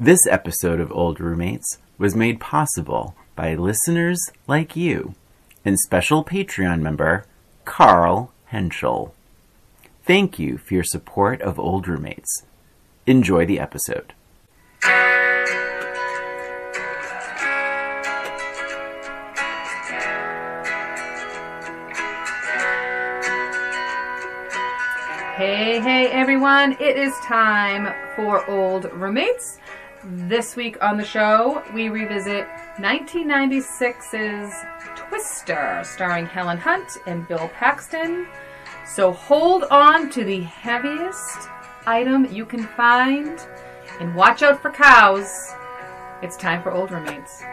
This episode of Old Roommates was made possible by listeners like you and special Patreon member Carl Henschel. Thank you for your support of Old Roommates. Enjoy the episode. Hey everyone, it is time for Old Roommates. This week on the show, we revisit 1996's Twister, starring Helen Hunt and Bill Paxton. So hold on to the heaviest item you can find and watch out for cows. It's time for Old Roommates.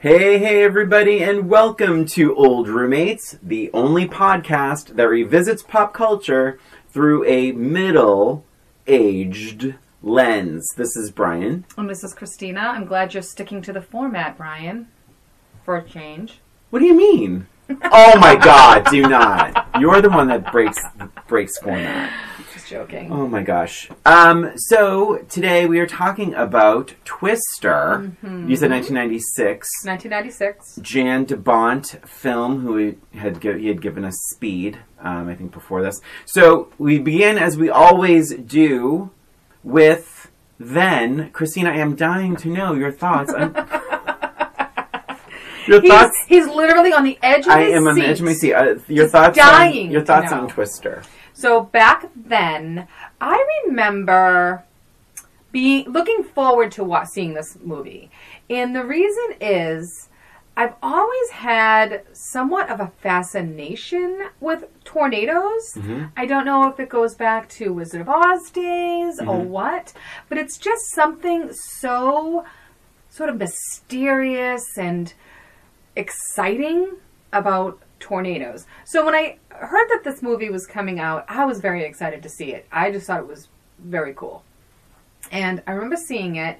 Hey everybody, and welcome to Old Roommates, the only podcast that revisits pop culture through a middle-aged lens. This is Brian. And this is Christina. I'm glad you're sticking to the format, Brian, for a change. What do you mean? Oh my god, do not. You're the one that breaks format. Just joking. Oh my gosh. So today we are talking about Twister. Mm-hmm. You said 1996. 1996. Jan de Bont film, he had given us Speed, I think before this. So we begin, as we always do, with then. Christina, I am dying to know your thoughts on... He's literally on the edge of his seat. I am on the edge of my seat. Your thoughts on Twister. So back then, I remember looking forward to seeing this movie. And the reason is, I've always had somewhat of a fascination with tornadoes. Mm-hmm. I don't know if it goes back to Wizard of Oz days or what, but it's just something so sort of mysterious and exciting about tornadoes. So when I heard that this movie was coming out, I was very excited to see it. I just thought it was very cool. And I remember seeing it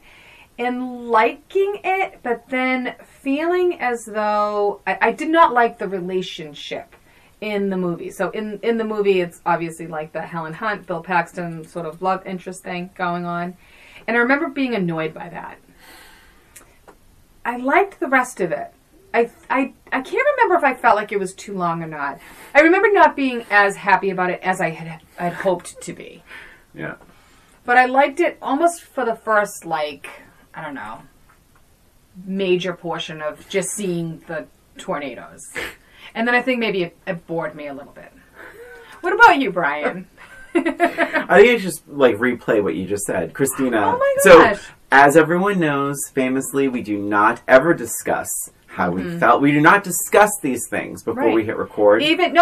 and liking it, but then feeling as though I did not like the relationship in the movie. So in the movie, it's obviously like the Helen Hunt, Bill Paxton sort of love interest thing going on. And I remember being annoyed by that. I liked the rest of it. I can't remember if I felt like it was too long or not. I remember not being as happy about it as I had hoped to be. Yeah. But I liked it almost for the first, major portion of just seeing the tornadoes. And then I think maybe it bored me a little bit. What about you, Brian? I think I just replay what you just said. Christina. Oh my gosh. So, as everyone knows, famously, we do not ever discuss how we felt. We do not discuss these things before we hit record. Even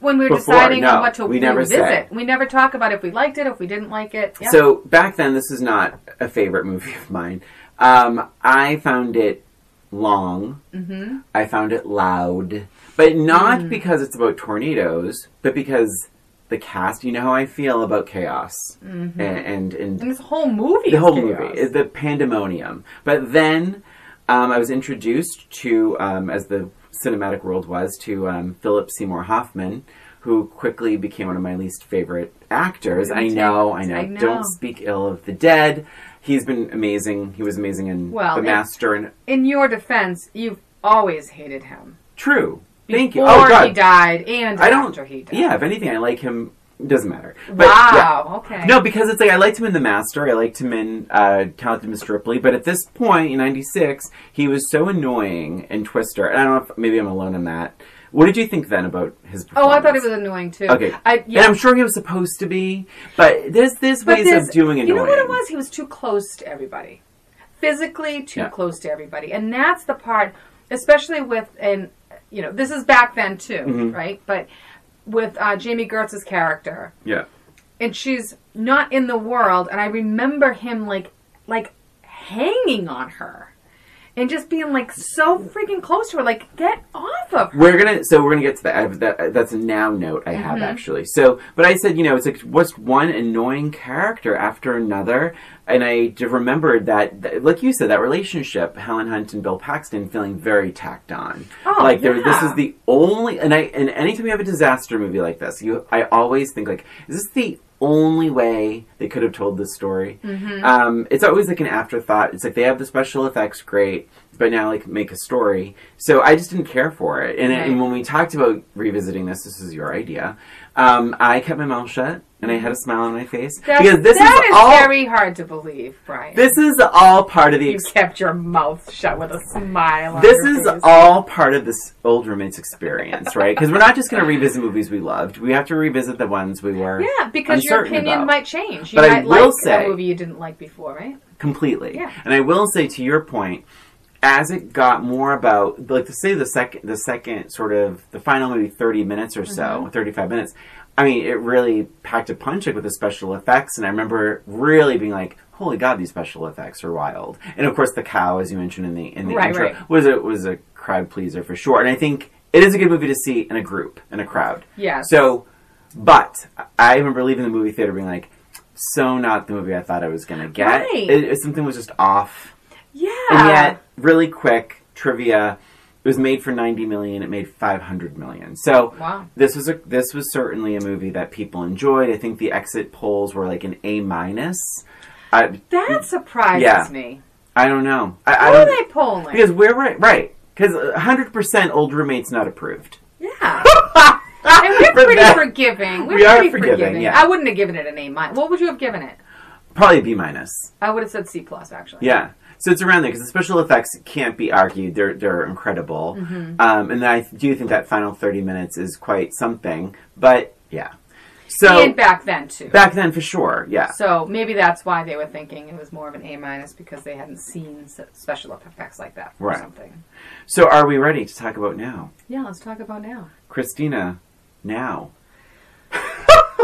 when we were deciding on what to revisit. We never talk about if we liked it, if we didn't like it. Yep. So back then, this is not a favorite movie of mine. I found it long. Mm-hmm. I found it loud. But not because it's about tornadoes, but because the cast, you know how I feel about chaos. Mm-hmm. And this whole movie the whole movie is the pandemonium. But then... I was introduced to, as the cinematic world was, to Philip Seymour Hoffman, who quickly became one of my least favorite actors. I know. Don't speak ill of the dead. He's been amazing. He was amazing in The Master. In your defense, you've always hated him. True. Thank you. Before he died and after he died. Yeah, if anything, I like him. Doesn't matter. But, okay. No, because it's I liked him in The Master. I liked him in Talented Mr. Ripley. But at this point, in 96, he was so annoying in Twister. And I don't know if maybe I'm alone in that. What did you think then about his performance? Oh, I thought he was annoying too. Okay. And I'm sure he was supposed to be. But there's ways of doing annoying. You know what it was? He was too close to everybody. Physically too close to everybody. And that's the part, especially with, this is back then too, right? But... with Jamie Gertz's character. Yeah. And she's not in the world, and I remember him like hanging on her. and just being like so freaking close to her, like get off of her. We're gonna get to that. That's a now note I have actually. So, but I said, it's like what's one annoying character after another, and I just remembered that, like you said, that relationship, Helen Hunt and Bill Paxton, feeling very tacked on. Oh, like yeah. this is the only, and anytime you have a disaster movie like this, I always think like, is this the only way they could have told this story? It's always like an afterthought. It's like they have the special effects, great, but now like make a story. So I just didn't care for it. And when we talked about revisiting this is your idea. I kept my mouth shut and I had a smile on my face because this that is is all very hard to believe, Brian. This is all part of the. You kept your mouth shut with a smile. This is all part of this old roommates experience, right? Because we're not just going to revisit movies we loved. We have to revisit the ones we were. Yeah, because your opinion about. might change. You but might I will like say, a movie you didn't like before, right? Completely. Yeah. And I will say, to your point, as it got more about, like, to say the second sort of, the final maybe 30 minutes or so, 35 minutes, I mean, it really packed a punch, like, with the special effects, and I remember really being like, holy God, these special effects are wild. And of course, the cow, as you mentioned in the intro, was a crowd pleaser for sure. And I think it is a good movie to see in a group, in a crowd. Yeah. So, but I remember leaving the movie theater being like, so not the movie I thought I was going to get. Right. Something was just off. Yeah. And yet, really quick trivia, it was made for $90 million. It made $500 million. So wow. This was certainly a movie that people enjoyed. I think the exit polls were like an A-. That surprises me. I don't know. What are they polling? Because we're right. Because 100% old roommates not approved. Yeah. And we're pretty forgiving. We are forgiving, yeah. I wouldn't have given it an A-. What would you have given it? Probably B-. I would have said C+, actually. Yeah. So it's around there, because the special effects can't be argued. They're incredible. And I do think that final 30 minutes is quite something. But, yeah. So, and back then, too. Back then, for sure, yeah. So maybe that's why they were thinking it was more of an A-, because they hadn't seen special effects like that or something. So are we ready to talk about now? Yeah, let's talk about now. Christina, now.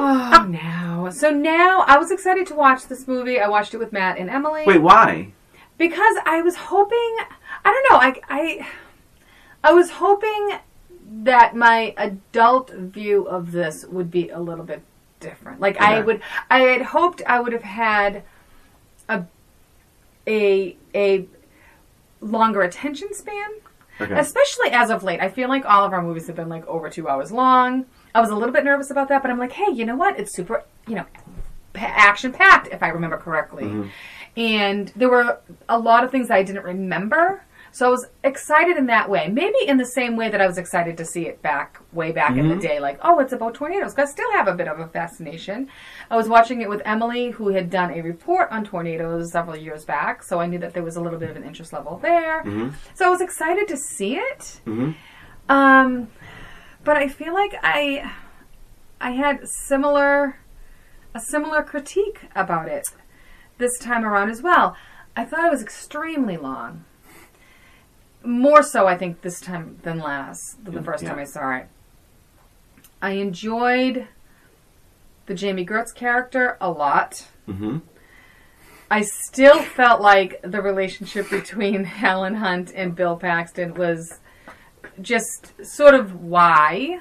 Oh, now. So now, I was excited to watch this movie. I watched it with Matt and Emily. Wait, why? Because I was hoping, I don't know, I was hoping that my adult view of this would be a little bit different. Like, I had hoped I would have had a longer attention span. Okay. Especially as of late. I feel like all of our movies have been like over 2 hours long. I was a little bit nervous about that, but I'm like, hey, you know what? It's super, action-packed, if I remember correctly. And there were a lot of things I didn't remember. So I was excited in that way. Maybe in the same way that I was excited to see it way back in the day. Like, oh, it's about tornadoes. I still have a bit of a fascination. I was watching it with Emily, who had done a report on tornadoes several years back. So I knew that there was a little bit of an interest level there. So I was excited to see it. But I feel like I had a similar critique about it this time around as well. I thought it was extremely long. More so, I think, this time than the first time I saw it. I enjoyed the Jamie Gertz character a lot. I still felt like the relationship between Helen Hunt and Bill Paxton was just sort of why.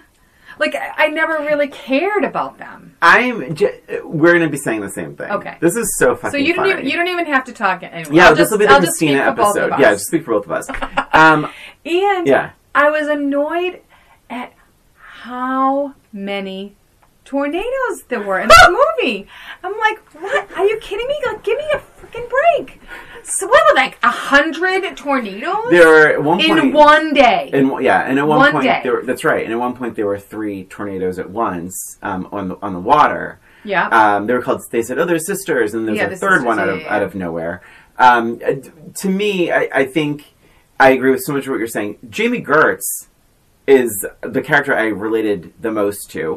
Like, I never really cared about them. We're going to be saying the same thing. Okay. This is so fucking funny. So you don't even have to talk anymore. Yeah, this will be the Christina episode. Yeah, just speak for both of us. And I was annoyed at how many tornadoes there were in this movie. I'm like, what? Are you kidding me? Like, give me a freaking break. So what were like 100 tornadoes? There were at one point in one day. And at one point that's right. And at one point there were 3 tornadoes at once on the water. Yeah. They said, oh, they're sisters, and there's a third one out of nowhere. To me, I think I agree with so much of what you're saying. Jamie Gertz is the character I related the most to,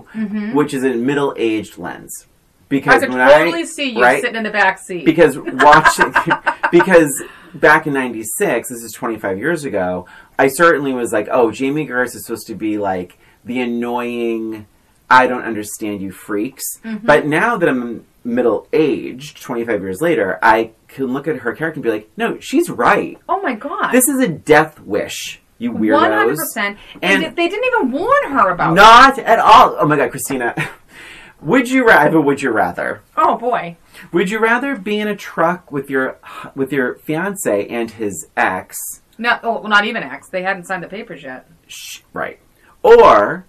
which is a middle-aged lens. Because I could totally see you sitting in the back seat. Because back in '96, this is 25 years ago, I certainly was like, oh, Jamie Gertz is supposed to be like the annoying, I don't understand you freaks. But now that I'm middle-aged, 25 years later, I can look at her character and be like, no, she's right. Oh my God. This is a death wish, you weirdos. 100%. And they didn't even warn her about it. Not at all. Oh my God, Christina. Would you rather? Oh boy. Would you rather be in a truck with your fiance and his ex? No, well, not even ex. They hadn't signed the papers yet. Right. Or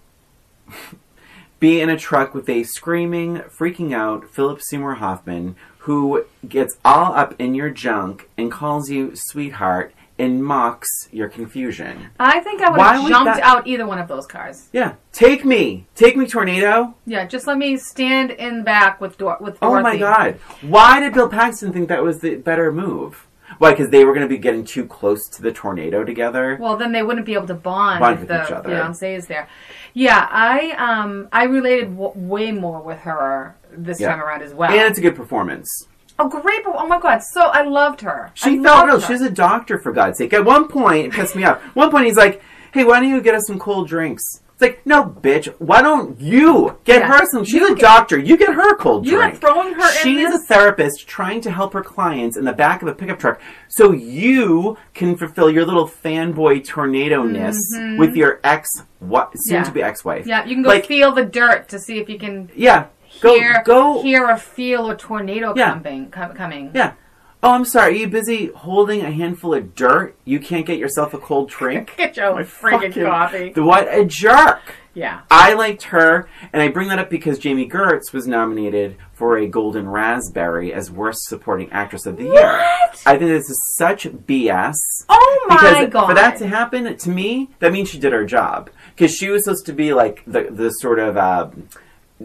be in a truck with a screaming, freaking out Philip Seymour Hoffman who gets all up in your junk and calls you sweetheart and mocks your confusion. I think I would have jumped out either one of those cars. Yeah. Take me, tornado. Yeah, just let me stand in back with Dorothy. Oh my God. Why did Bill Paxton think that was the better move? Why? Because they were going to be getting too close to the tornado together? Well, then they wouldn't be able to bond with if the each other. fiancé is there. Yeah, I related way more with her this time around as well. And it's a good performance. Oh, great. Oh, my God. So, I loved her. She felt real. She's a doctor, for God's sake. At one point, it pissed me off. At one point, he's like, hey, why don't you get us some cold drinks? It's like, no, bitch. Why don't you get her some? She's a doctor. You get her a cold drink. You're throwing her in She's a therapist trying to help her clients in the back of a pickup truck so you can fulfill your little fanboy tornado-ness with your soon-to-be ex-wife. Yeah, you can go feel the dirt to see if you can... Yeah. Hear or feel a tornado coming. Yeah. Oh, I'm sorry. Are you busy holding a handful of dirt? You can't get yourself a cold drink? Get your own freaking coffee. What a jerk. Yeah. I liked her, and I bring that up because Jamie Gertz was nominated for a Golden Raspberry as Worst Supporting Actress of the Year. What? I think this is such BS. Oh my God. For that to happen, to me, that means she did her job. Because she was supposed to be like the sort of...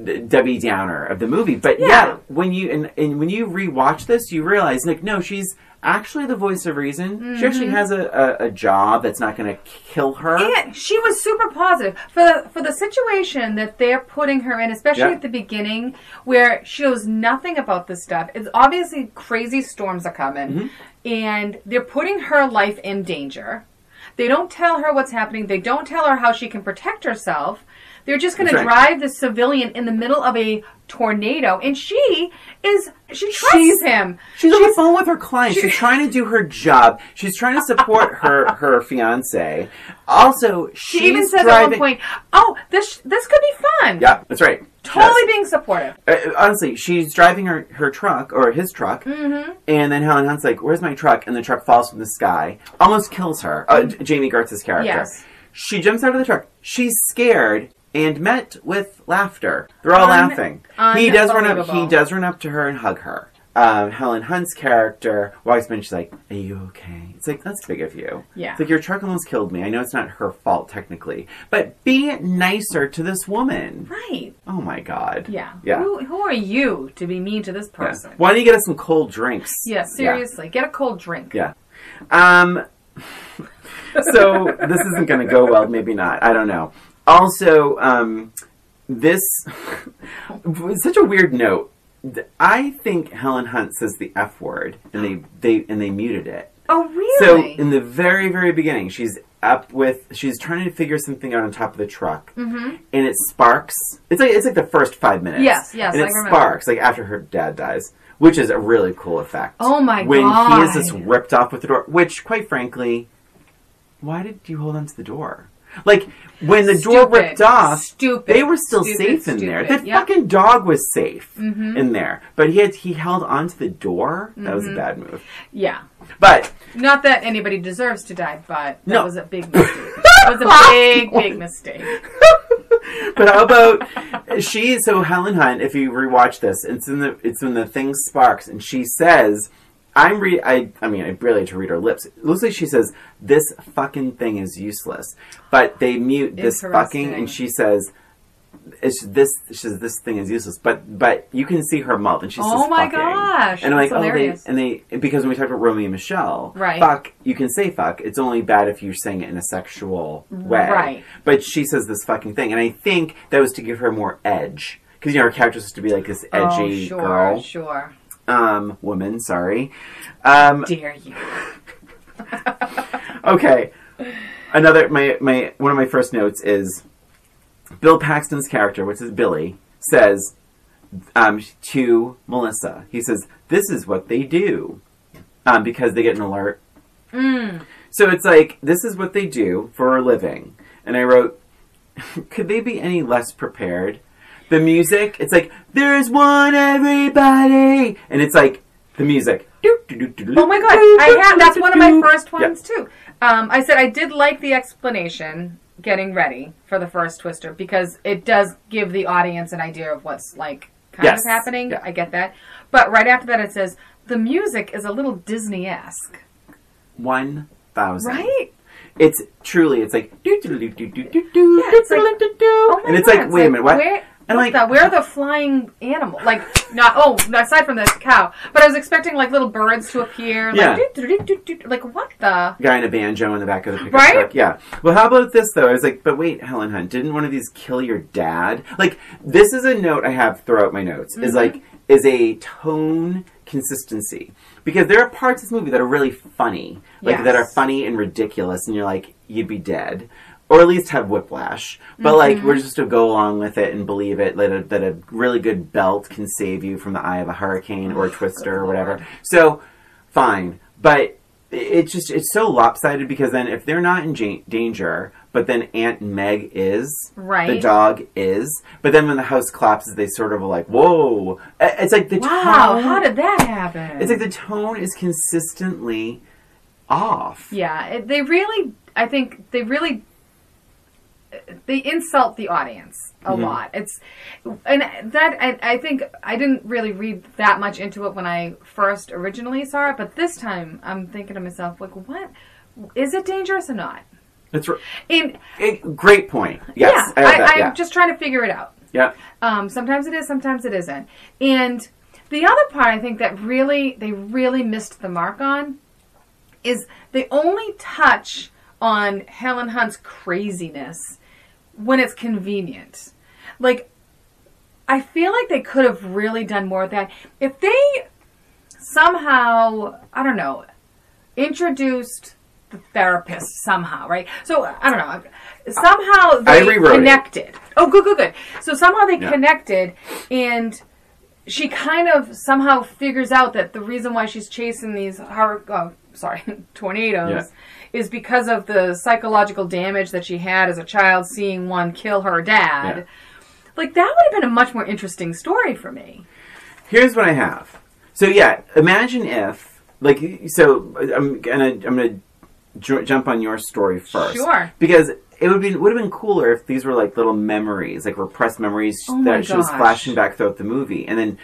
Debbie Downer of the movie, but when you and when you rewatch this, you realize like no, she's actually the voice of reason. She actually has a job that's not going to kill her. And she was super positive for the situation that they're putting her in, especially at the beginning, where she knows nothing about this stuff. It's obviously crazy storms are coming, and they're putting her life in danger. They don't tell her what's happening. They don't tell her how she can protect herself. They're just going to drive this civilian in the middle of a tornado, and she trusts him. She's on the phone with her client. She's trying to do her job. She's trying to support her fiance. Also, she even says at one point, "Oh, this could be fun." Yeah, that's right. Totally being supportive. Honestly, she's driving her truck, or his truck, and then Helen Hunt's like, where's my truck? And the truck falls from the sky. Almost kills her. Jamie Gertz's character. Yes. She jumps out of the truck. She's scared and met with laughter. They're all laughing. He does run up to her and hug her. Helen Hunt's character walks in and she's like, are you okay? It's like, that's big of you. Yeah. It's like, your truck almost killed me. I know it's not her fault, technically. But be nicer to this woman. Right. Oh, my God. Yeah. Yeah. Who are you to be mean to this person? Yeah. Why don't you get us some cold drinks? Yeah, seriously. Yeah. Get a cold drink. Yeah. So, this isn't going to go well. Maybe not. I don't know. Also, this was such a weird note. I think Helen Hunt says the F word, and they muted it. Oh, really? So in the very, very beginning, she's trying to figure something out on top of the truck, and it sparks. It's like the first 5 minutes. Yes, and I remember. Sparks like after her dad dies, which is a really cool effect. Oh my God! When he is just ripped off with the door, which, quite frankly, why did you hold on to the door? Like, when the door ripped off, they were still safe in there. That fucking dog was safe in there. But he held onto the door. That was a bad move. Yeah. But... not that anybody deserves to die, but that was a big mistake. That was a big mistake. But how about... So Helen Hunt, if you rewatch this, it's when the thing sparks, and she says... I barely had to read her lips. It looks like she says, this fucking thing is useless. But they mute this fucking, and she says, this thing is useless. But you can see her mouth, and she says, oh my fucking. gosh. And I'm like, hilarious. because when we talked about Romeo and Michelle, right. Fuck, you can say fuck. It's only bad if you're saying it in a sexual way. Right. But she says this fucking thing. And I think that was to give her more edge. Because, her character was to be like this edgy girl. Sure. Woman, sorry. Dare you. Okay. Another, one of my first notes is Bill Paxton's character, which is Billy, says, to Melissa. He says, "This is what they do," because they get an alert. So it's like, this is what they do for a living. And I wrote, could they be any less prepared? The music, it's like, there's one everybody. And it's like, the music. Oh my god, that's one of my first ones too. I said I did like the explanation, getting ready for the first Twister, because it does give the audience an idea of what's like kind of happening. Yeah. I get that. But right after that it says, the music is a little Disney-esque. 1,000. Right? It's truly, it's like, yeah, it's like, oh and it's like, wait a minute, what? And like, where are the flying animals? Like, aside from the cow, but I was expecting like little birds to appear. Like, like what the? Guy in a banjo in the back of the pickup right? truck. Yeah. Well, how about this though? I was like, but wait, Helen Hunt, didn't one of these kill your dad? Like, this is a note I have throughout my notes. Is a tone consistency. Because there are parts of this movie that are really funny. Like, that are funny and ridiculous, and you're like, you'd be dead. Or at least have whiplash. But, like, we're just to go along with it and believe it, that a really good belt can save you from the eye of a hurricane or a twister or whatever. So, fine. But it's so lopsided, because then if they're not in danger, but then Aunt Meg is, the dog is, but then when the house collapses, they sort of are like, whoa. It's like the tone. Wow, how did that happen? It's like the tone is consistently off. Yeah, I think they insult the audience a lot. I think I didn't really read that much into it when I first originally saw it, but this time I'm thinking to myself, like, what? Is it dangerous or not? That's right. Great point. Yes, I'm just trying to figure it out. Yeah. Sometimes it is, sometimes it isn't. And the other part I think that they really missed the mark on is they only touch on Helen Hunt's craziness when it's convenient. Like, I feel like they could have really done more with that. If they somehow, I don't know, introduced the therapist somehow, right? So, I don't know. Somehow they connected. Oh, good. So somehow they connected, and she kind of somehow figures out that the reason why she's chasing these tornadoes is because of the psychological damage that she had as a child seeing one kill her dad. Yeah. Like, that would have been a much more interesting story for me. Here's what I have. So, imagine if, like, I'm gonna jump on your story first. Sure. Because it would have been cooler if these were like little memories, like repressed memories that she was flashing back throughout the movie. And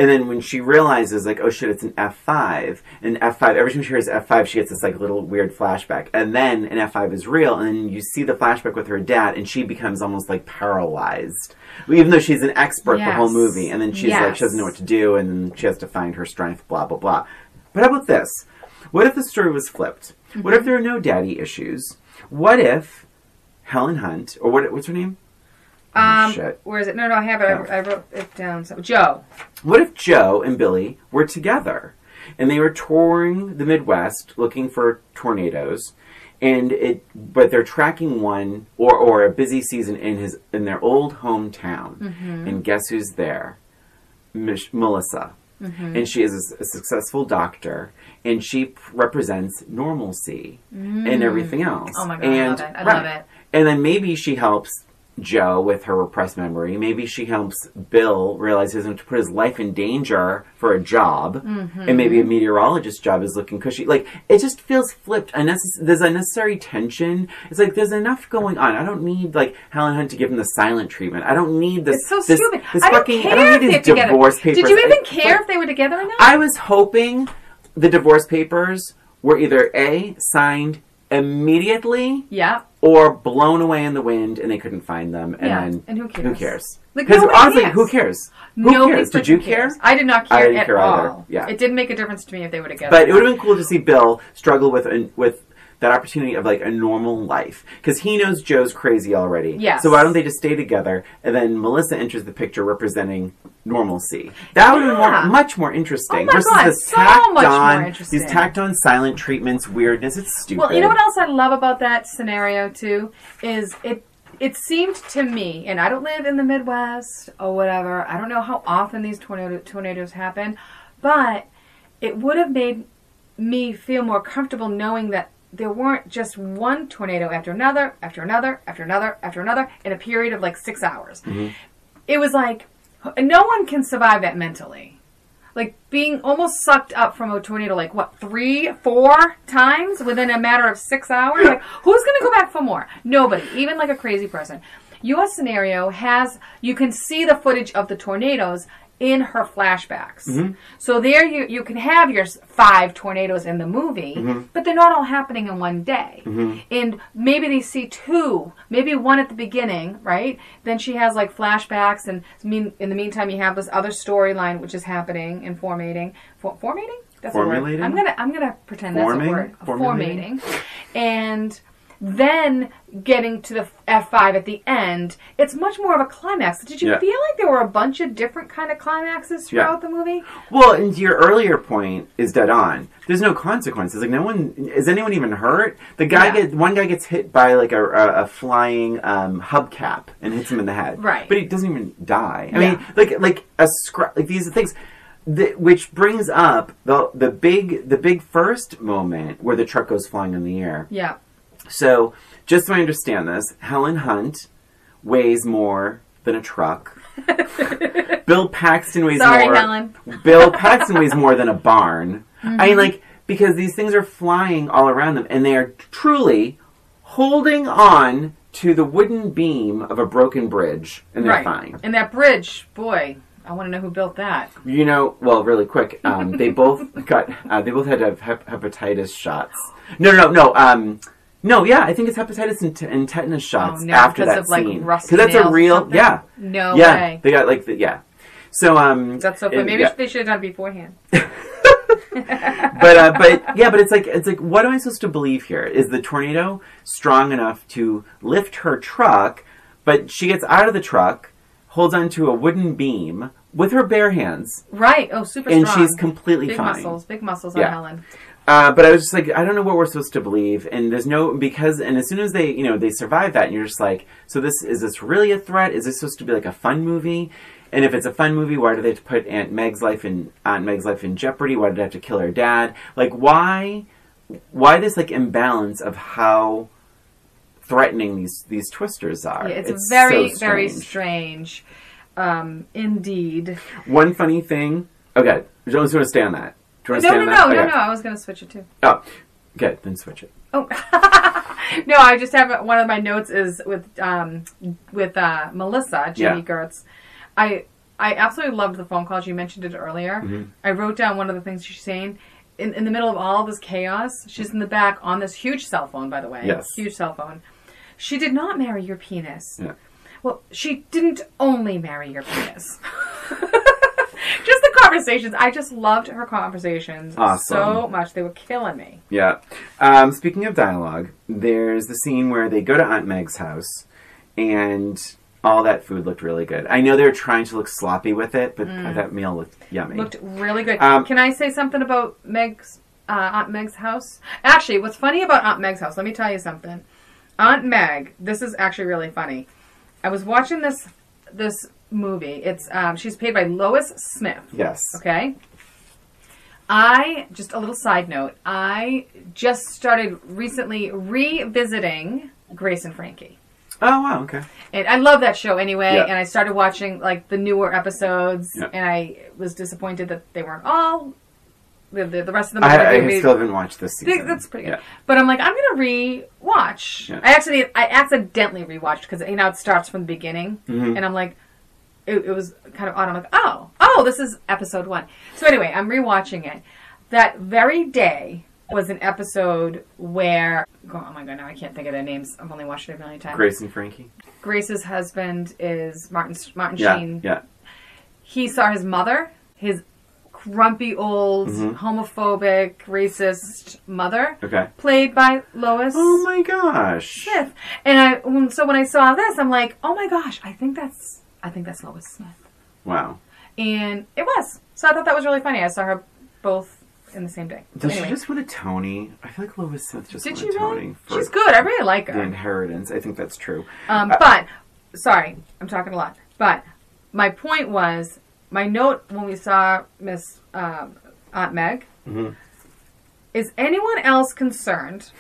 then when she realizes, like, oh shit, it's an F5. And F5, every time she hears F5, she gets this, like, little weird flashback. And then an F5 is real, and then you see the flashback with her dad, and she becomes almost, like, paralyzed. Even though she's an expert the whole movie. And then she's like, she doesn't know what to do, and then she has to find her strength, blah, blah, blah. But how about this? What if the story was flipped? What if there are no daddy issues? What if Helen Hunt, or what's her name? Where is it? No, I have it. I wrote it down. So, Joe. What if Joe and Billy were together, and they were touring the Midwest looking for tornadoes, but they're tracking one or a busy season in their old hometown, and guess who's there? Melissa, and she is a successful doctor, and she represents normalcy and everything else. Oh my god, I love it. And then maybe she helps Joe with her repressed memory. Maybe she helps Bill realize he doesn't have to put his life in danger for a job. And maybe a meteorologist's job is looking cushy. Like, it just feels flipped. There's unnecessary tension. It's like, there's enough going on. I don't need, like, Helen Hunt to give him the silent treatment. I don't need this. It's so stupid. I don't need these divorce papers. Did you even care if they were together or not? I was hoping the divorce papers were either A, signed immediately, or blown away in the wind, and they couldn't find them. And who cares? Because honestly, who cares? Who cares? Did you care? I did not care. I didn't care all. Either. Yeah, it didn't make a difference to me if they were together. But it would have been cool to see Bill struggle with that opportunity of, like, a normal life, because he knows Joe's crazy already. Yes. So why don't they just stay together, and then Melissa enters the picture representing normalcy? That would have been much more interesting. Oh my God, these tacked on silent treatments, weirdness. It's stupid. Well, you know what else I love about that scenario too is it seemed to me, and I don't live in the Midwest or whatever, I don't know how often these tornadoes happen, but it would have made me feel more comfortable knowing that there weren't just one tornado after another, after another, after another, after another, in a period of like 6 hours. Mm-hmm. It was like, no one can survive that mentally. Like being almost sucked up from a tornado, like what, 3, 4 times within a matter of 6 hours? Like, who's going to go back for more? Nobody, even like a crazy person. Your scenario has, you can see the footage of the tornadoes in her flashbacks. Mm-hmm. So there you can have your 5 tornadoes in the movie, mm-hmm. but they're not all happening in one day. Mm-hmm. And maybe they see 2, maybe 1 at the beginning, right? Then she has like flashbacks, and in the meantime you have this other storyline which is happening and formating. Formating? That's formulating? a word. I'm gonna pretend that's a word. Formating. And then getting to the F5 at the end, it's much more of a climax. Did you feel like there were a bunch of different kind of climaxes throughout the movie? Well, and your earlier point is dead on. There's no consequences. Like, no one is anyone even hurt? The guy one guy gets hit by like a flying hubcap and hits him in the head. Right. But he doesn't even die. I mean, like these things. Which brings up the big first moment where the truck goes flying in the air. Yeah. So, just so I understand this, Helen Hunt weighs more than a truck. Bill Paxton weighs more. Sorry, Helen. Bill Paxton weighs more than a barn. Mm-hmm. I mean, like, because these things are flying all around them, and they are truly holding on to the wooden beam of a broken bridge, and they're fine. And that bridge, boy, I want to know who built that. You know, well, really quick, they both had to have hepatitis shots. No, yeah, I think it's hepatitis and tetanus shots after that scene. Because that's a real, No way. They got like, So, that's so funny. Maybe they should have done it beforehand. but it's like, what am I supposed to believe here? Is the tornado strong enough to lift her truck, but she gets out of the truck, holds onto a wooden beam with her bare hands. Right. Oh, super strong. And she's completely fine. Big muscles on Helen. But I was just like, I don't know what we're supposed to believe, and there's no, and as soon as they survive that, and you're just like, so is this really a threat? Is this supposed to be like a fun movie? And if it's a fun movie, why do they have to put Aunt Meg's life in jeopardy? Why did they have to kill her dad? Like, why this like imbalance of how threatening these twisters are? Yeah, it's very, so very strange. Indeed. One funny thing. Okay, I just want to stay on that. No, I was going to switch it too. Oh, okay, then switch it. Oh, no, I just have one of my notes is with Melissa, Jimmy Gertz. I absolutely loved the phone calls. You mentioned it earlier. Mm-hmm. I wrote down one of the things she's saying. In the middle of all this chaos, she's in the back on this huge cell phone, by the way. Yes. Huge cell phone. She did not marry your penis. Yeah. Well, she didn't only marry your penis. Just the conversations. I just loved her conversations so much. They were killing me. Yeah. Speaking of dialogue, there's the scene where they go to Aunt Meg's house, and all that food looked really good. I know they were trying to look sloppy with it, but that meal looked yummy. Looked really good. Can I say something about Aunt Meg's house? Actually, what's funny about Aunt Meg's house, let me tell you something. Aunt Meg, this is actually really funny. I was watching this movie. It's she's played by Lois Smith. Yes. Okay. Just a little side note. I just started recently revisiting Grace and Frankie. Oh wow, okay. And I love that show anyway, and I started watching like the newer episodes, and I was disappointed that they weren't all the rest of them. I still haven't watched this season. That's pretty good. But I'm like, I'm gonna re-watch. Yeah. I accidentally rewatched because it starts from the beginning, and I'm like, it was kind of odd. I'm like, oh, this is episode 1. So anyway, I'm rewatching it. That very day was an episode where, oh my god, now I can't think of their names. I've only watched it a million times. Grace and Frankie. Grace's husband is Martin Sheen. Yeah. He saw his mother, his grumpy old, homophobic, racist mother, played by Lois. Oh my gosh. Smith. And so when I saw this, I'm like, oh my gosh, I think that's Lois Smith. Wow. And it was. So I thought that was really funny. I saw her both in the same day. Does she just win a Tony? I feel like Lois Smith just won a Tony. For She's good. I really like her. The Inheritance. I think that's true. But, sorry, I'm talking a lot. But my point was, my note when we saw Miss Aunt Meg, is anyone else concerned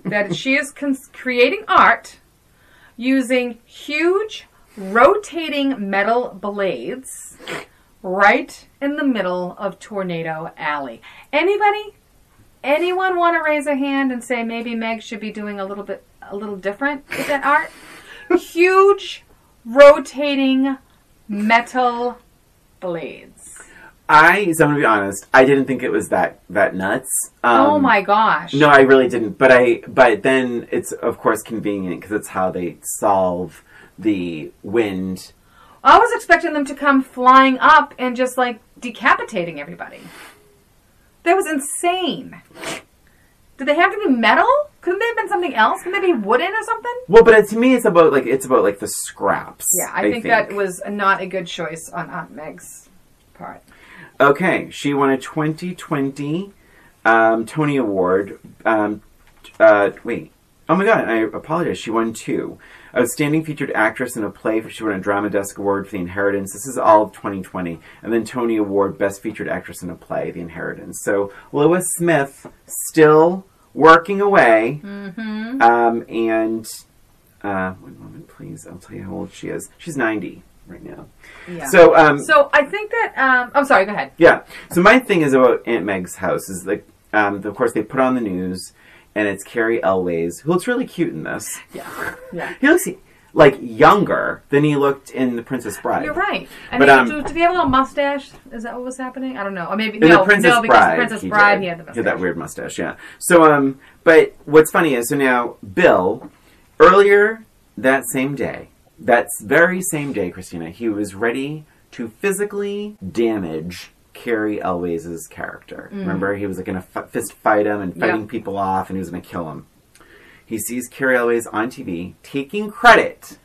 that she is creating art using huge rotating metal blades right in the middle of Tornado Alley? Anybody? Anyone want to raise a hand and say maybe Meg should be doing a little different with that art? Huge rotating metal blades. So I'm going to be honest, I didn't think it was that nuts. Oh my gosh. No, I really didn't. But then it's, of course, convenient because it's how they solve the wind. I was expecting them to come flying up and just, like, decapitating everybody. That was insane. Did they have to be metal? Couldn't they have been something else? Couldn't they be wooden or something? Well, but to me, it's about the scraps. Yeah, I think that was not a good choice on Aunt Meg's part. Okay, she won a 2020 Tony Award. Wait. Oh my god, I apologize. She won 2. Outstanding Featured Actress in a Play. She won a Drama Desk Award for The Inheritance. This is all of 2020. And then Tony Award, Best Featured Actress in a Play, The Inheritance. So Lois Smith still working away. Mm-hmm. One moment, please. I'll tell you how old she is. She's 90 right now. Yeah. So I think that... I'm sorry, go ahead. Yeah. So my thing is about Aunt Meg's house is, like, of course, they put on the news... And it's Carrie Elways, who looks really cute in this. Yeah, yeah. He looks like younger than he looked in The Princess Bride. You're right. But did he have a little mustache? Is that what was happening? I don't know. Or maybe because The Princess Bride, he had the mustache. He had that weird mustache. Yeah. So but what's funny is now Bill, earlier that same day, very same day, Christina, he was ready to physically damage Carrie Elways' character. Remember, he was like going to fist fight him and fighting people off, and he was going to kill him. He sees Carrie Elways on TV taking credit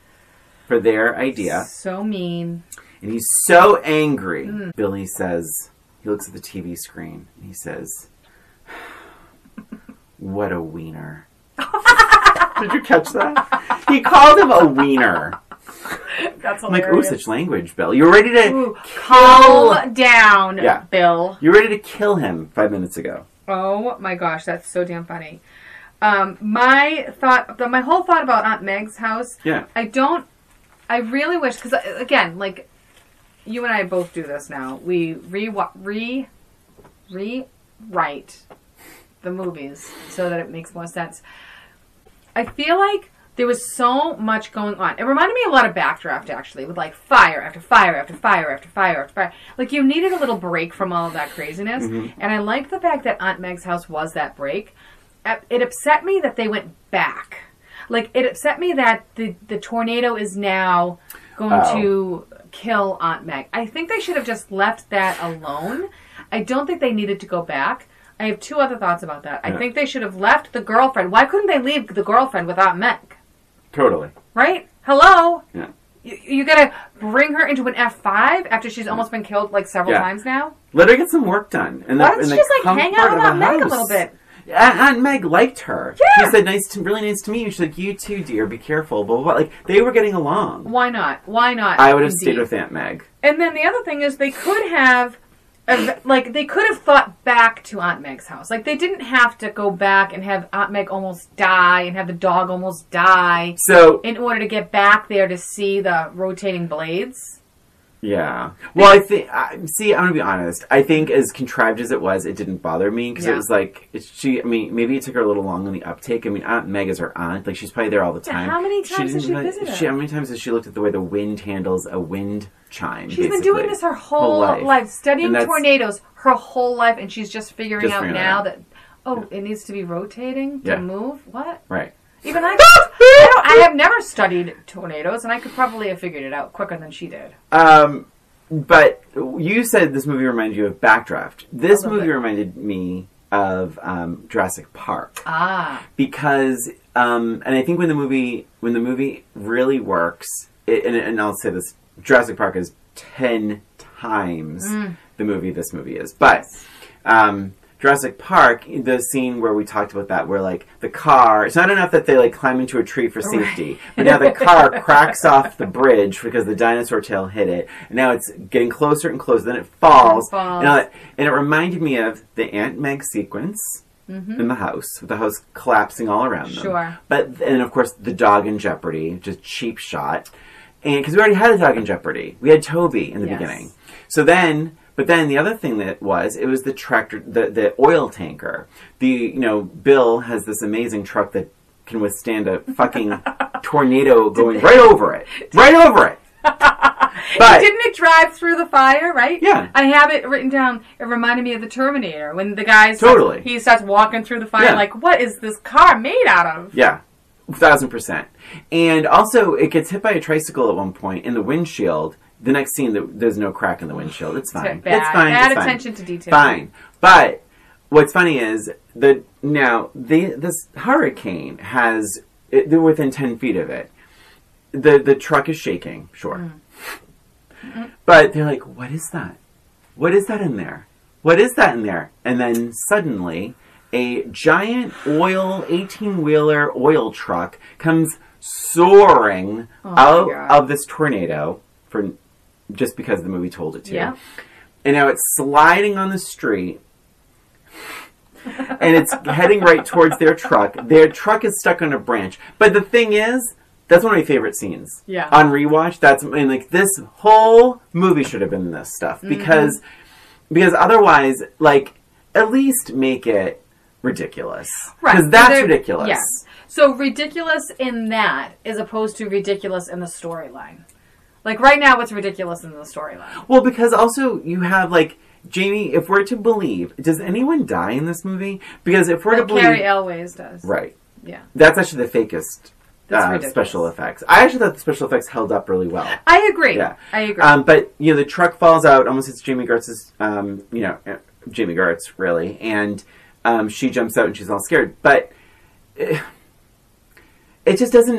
for their idea. So mean. And he's so angry. Billy says, he looks at the TV screen, and he says, "What a wiener." Did you catch that? He called him a wiener. That's hilarious. I'm like, ooh, such language, Bill. You're ready to calm down, Bill. You're ready to kill him 5 minutes ago. Oh my gosh, that's so damn funny. My whole thought about Aunt Meg's house. Yeah. I really wish, because again, like, you and I both do this now. We rewrite the movies so that it makes more sense. I feel like there was so much going on. It reminded me a lot of Backdraft, actually, with like fire after fire after fire after fire after fire. Like, you needed a little break from all of that craziness. And I liked the fact that Aunt Meg's house was that break. It upset me that they went back. Like, it upset me that the tornado is now going to kill Aunt Meg. I think they should have just left that alone. I don't think they needed to go back. I have 2 other thoughts about that. I think they should have left the girlfriend. Why couldn't they leave the girlfriend with Aunt Meg? Totally. Right? Hello? Yeah. You gotta bring her into an F5 after she's almost been killed like several times now? Let her get some work done. Why don't you just like hang out with Aunt Meg a little bit? Aunt Meg liked her. Yeah. She said, really nice to meet you. She's like, you too, dear. Be careful. Blah, blah, blah. Like, they were getting along. Why not? Why not? I would have stayed with Aunt Meg. And then the other thing is they could have... they could have thought back to Aunt Meg's house. Like, they didn't have to go back and have Aunt Meg almost die and have the dog almost die in order to get back there to see the rotating blades. Yeah. Well, I think... see, I'm going to be honest. I think as contrived as it was, it didn't bother me. Because it was like... maybe it took her a little long on the uptake. I mean, Aunt Meg is her aunt. Like, she's probably there all the time. Yeah, how many times has she visited her? How many times has she looked at the way the wind handles a wind chime? She's been doing this her whole life. Studying tornadoes her whole life. And she's just figuring out now that... Oh, it needs to be rotating to move? What? Right. Even I have never studied tornadoes, and I could probably have figured it out quicker than she did. But you said this movie reminded you of Backdraft. This movie reminded me of Jurassic Park. Because, and I think when the movie really works, and I'll say this, Jurassic Park is 10 times the movie this movie is. But Jurassic Park, the scene where we talked about that, where like the car, it's not enough that they like climb into a tree for safety, but now the car cracks off the bridge because the dinosaur tail hit it, and now it's getting closer and closer, then it falls. And it reminded me of the Aunt Meg sequence in the house, with the house collapsing all around them. Sure. And of course the dog in jeopardy, just cheap shot. And because we already had a dog in jeopardy. We had Toby in the beginning. So then, but then the other thing it was the tractor, the oil tanker. Bill has this amazing truck that can withstand a fucking tornado going right over it. Right over it! But didn't it drive through the fire, right? Yeah. I have it written down. It reminded me of the Terminator. When the guy starts walking through the fire, like, what is this car made out of? Yeah. 1,000%. And also, it gets hit by a tricycle at one point in the windshield. The next scene, there's no crack in the windshield. It's fine. It's fine. Bad attention to detail. Fine. But what's funny is this hurricane they're within 10 feet of it. The truck is shaking, sure. But they're like, what is that? What is that in there? What is that in there? And then suddenly, a giant 18-wheeler oil truck comes soaring out of this tornado, just because the movie told it to. Yeah. And now it's sliding on the street, and it's heading right towards their truck. Their truck is stuck on a branch. But the thing is, that's one of my favorite scenes. Yeah. On rewatch, this whole movie should have been this stuff. Because otherwise, like, at least make it ridiculous. Right. Because that's ridiculous. Yeah. So ridiculous in that, as opposed to ridiculous in the storyline. Like, right now, what's ridiculous in the storyline? Well, because also you have, like, Jamie, if we're to believe, does anyone die in this movie? Because if we're to believe... Carrie Elways does. Right. Yeah. That's actually the fakest special effects. I actually thought the special effects held up really well. I agree. Yeah. I agree. But, the truck falls out, almost hits Jamie Gertz's, Jamie Gertz, really, and she jumps out and she's all scared. But... It just doesn't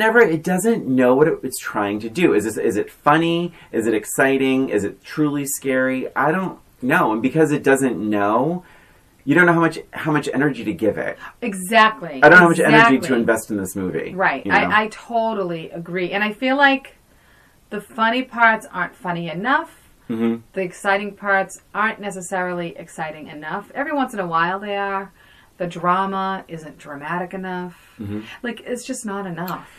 know what it's trying to do. Is it funny? Is it exciting? Is it truly scary? I don't know. And because it doesn't know, you don't know how much energy to give it. Exactly. I don't know how much energy to invest in this movie. Right. I totally agree. And I feel like the funny parts aren't funny enough. Mm-hmm. The exciting parts aren't necessarily exciting enough. Every once in a while they are. The drama isn't dramatic enough. Mm-hmm. Like, it's just not enough.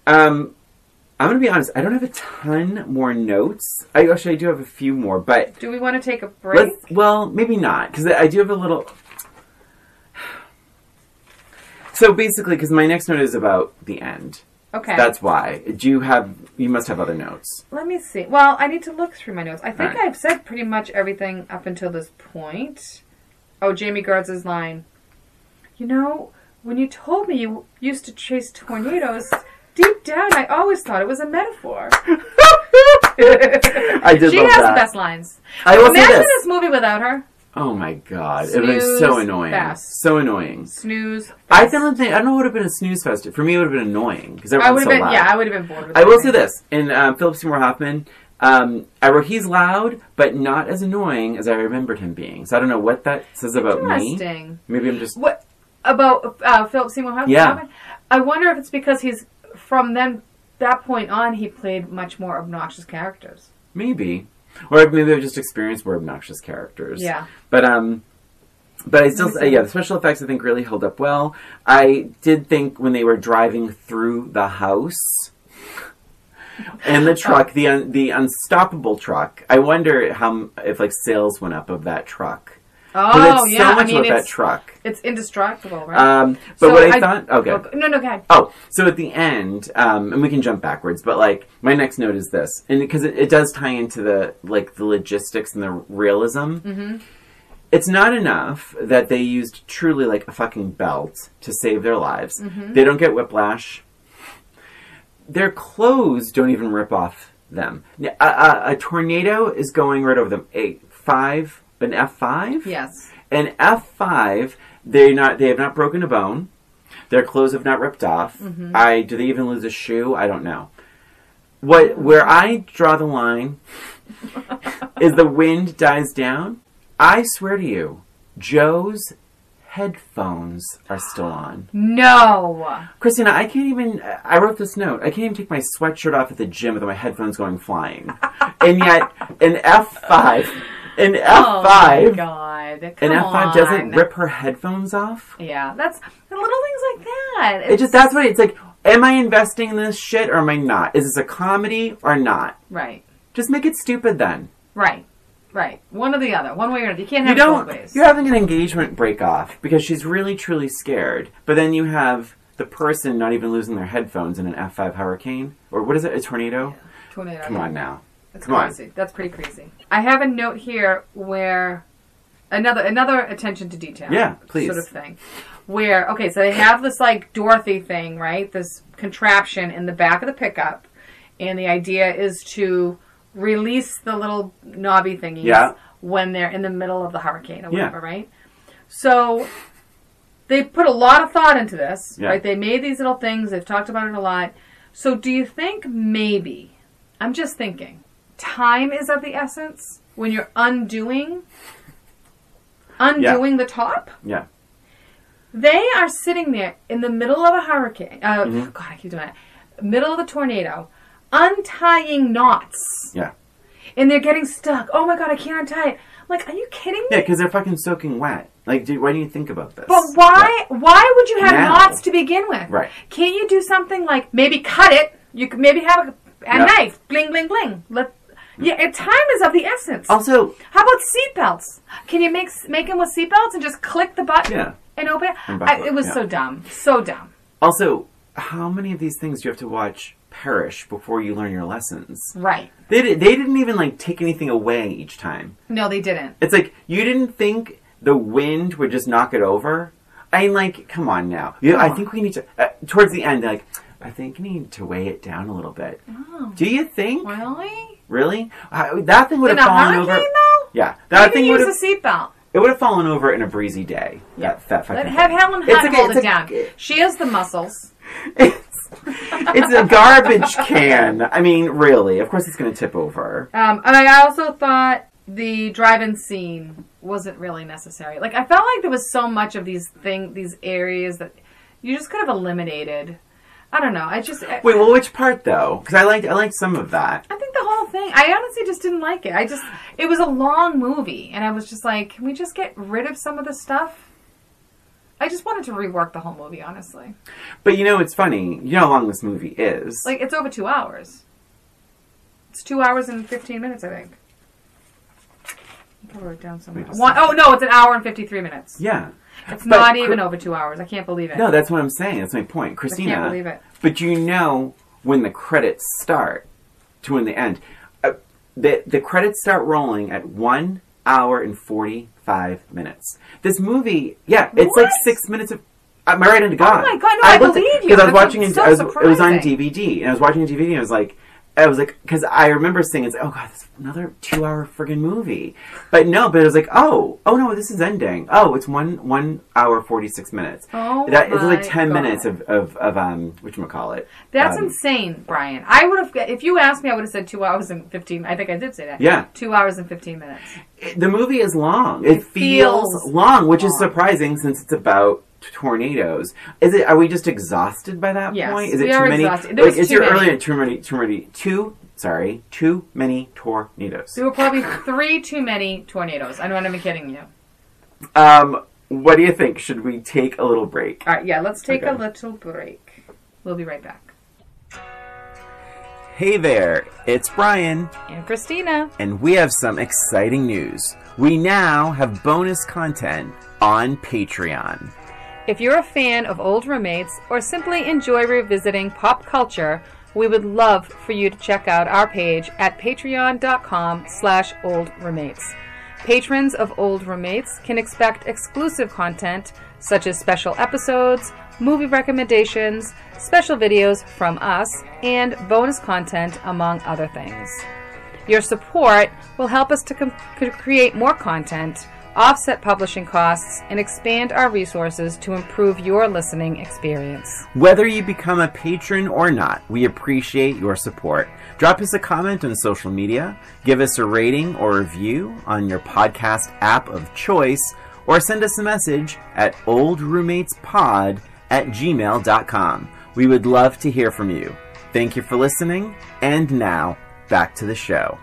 I'm going to be honest. I don't have a ton more notes. I do have a few more, but... Do we want to take a break? Well, maybe not, because I do have a little... So, basically, because my next note is about the end. Okay. That's why. You must have other notes. Let me see. Well, I need to look through my notes. I think I've said pretty much everything up until this point. Oh, Jamie Gertz's line... when you told me you used to chase tornadoes, deep down I always thought it was a metaphor. I did she love has that. the best lines. I will say Imagine this movie without her. Oh my god. Snooze it would be so annoying. fest. So annoying. Snooze fest. I don't know what would have been a snooze fest. For me, it would have been annoying. Because everyone's so loud. Yeah, I would have been bored with it. I will say this. In Philip Seymour Hoffman, I wrote he's loud, but not as annoying as I remembered him being. So I don't know what that says about me. Interesting. Maybe I'm just... What? About Philip Seymour Hoffman? Yeah. I wonder if it's because from that point on, he played much more obnoxious characters. Maybe. Or maybe I've just experienced more obnoxious characters. Yeah. But I still, the special effects I think really held up well. I did think when they were driving through the house and the truck, the unstoppable truck, I wonder if like sales went up of that truck. Oh, yeah. So much about that truck. It's indestructible, right? But what I thought... Okay. No, go ahead. Oh, so at the end, and we can jump backwards, but, like, my next note is this. And because it does tie into the logistics and the realism. Mm-hmm. It's not enough that they used truly, like, a fucking belt to save their lives. Mm-hmm. They don't get whiplash. Their clothes don't even rip off them. A tornado is going right over them. An F5? Yes. An F5, they have not broken a bone. Their clothes have not ripped off. Mm-hmm. Do they even lose a shoe? I don't know. Where I draw the line is the wind dies down. I swear to you, Joe's headphones are still on. No. Christina, I wrote this note. I can't even take my sweatshirt off at the gym without my headphones going flying. And yet, in F5, oh my God. Come an F5 on. doesn't rip her headphones off. Yeah, that's the little things like that. That's what it's like. Am I investing in this shit or am I not? Is this a comedy or not? Right. Just make it stupid then. Right. One or the other. One way or another. You can't have it both ways. You're having an engagement break off because she's really, truly scared. But then you have the person not even losing their headphones in an F5 hurricane. Or what is it? A tornado? Yeah. Tornado. Come on now. That's Come crazy. on. That's pretty crazy. I have a note here where another attention to detail. Yeah, please. Sort of thing. Where, okay, so they have this like Dorothy thing, right? This contraption in the back of the pickup. And the idea is to release the little knobby thingies when they're in the middle of the hurricane or whatever, right? So they put a lot of thought into this, right? They made these little things. They've talked about it a lot. So do you think maybe, I'm just thinking, time is of the essence when you're undoing the top? Yeah. They are sitting there in the middle of a hurricane. God, I keep doing that. Middle of the tornado. Untying knots. Yeah. And they're getting stuck. Oh my God, I can't untie it. I'm like, are you kidding me? Yeah, because they're fucking soaking wet. Like, why do you think about this? But why would you have knots to begin with? Right. Can't you do something like maybe cut it? You could maybe have a knife. Bling, bling, bling. Time is of the essence. Also, how about seatbelts? Can you make them with seatbelts and just click the button and open it? It was so dumb. So dumb. Also, how many of these things do you have to watch perish before you learn your lessons? Right. They didn't even like take anything away each time. No, they didn't. It's like you didn't think the wind would just knock it over. I mean, like, come on now. I think we need to towards the end. Like, I think we need to weigh it down a little bit. Oh. Do you think? Really? That thing would have fallen over. Though? Yeah, that Maybe thing would have. Use a seatbelt. It would have fallen over in a breezy day. Yeah. That fucking have Helen Hunt hold it down. She has the muscles. It's a garbage can. I mean, really. Of course it's going to tip over. And I also thought the drive-in scene wasn't really necessary. Like, I felt like there was so much of these areas that you just could have eliminated. I don't know. Wait, well, which part, though? Because I liked some of that. I think the whole thing. I honestly just didn't like it. It was a long movie, and I was just like, can we just get rid of some of the stuff? I just wanted to rework the whole movie, honestly. But you know, it's funny. You know how long this movie is. Like, it's over 2 hours. It's 2 hours and 15 minutes, I think. I wrote it down somewhere. No, it's 1 hour and 53 minutes. Yeah. It's not even over 2 hours. I can't believe it. No, that's what I'm saying. That's my point. Christina. I can't believe it. But you know when the credits start to when they end. The credits start rolling at 1 hour and 45 minutes. This movie, it's like 6 minutes of... Am I right into God? Oh my God, no, I believe you. Because I was watching it, so it was on DVD, and I was watching DVD, and I was like, because I remember saying, oh God, this is another 2 hour friggin' movie. But it was like, oh no, this is ending. Oh, it's 1 hour 46 minutes. Oh, it was like 10 minutes of whatchamacallit. That's insane, Brian. I would have, if you asked me, I would have said 2 hours and 15. I think I did say that. Yeah. 2 hours and 15 minutes. The movie is long. It feels long, which is surprising since it's about tornadoes. Are we just exhausted by that point? Is it too many? Exhausted. Too many tornadoes. There were probably 3 too many tornadoes. I'm not even kidding you. What do you think? Should we take a little break? All right, let's take a little break. We'll be right back. Hey there, it's Brian. And Christina. And we have some exciting news. We now have bonus content on Patreon. If you're a fan of old roommates or simply enjoy revisiting pop culture, we would love for you to check out our page at patreon.com/oldroommates. Patrons of Old Roommates can expect exclusive content such as special episodes, movie recommendations, special videos from us, and bonus content, among other things. Your support will help us to create more content, offset publishing costs, and expand our resources to improve your listening experience. Whether you become a patron or not, we appreciate your support. Drop us a comment on social media, give us a rating or review on your podcast app of choice, or send us a message at oldroommatespod@gmail.com. We would love to hear from you. Thank you for listening, and now, back to the show.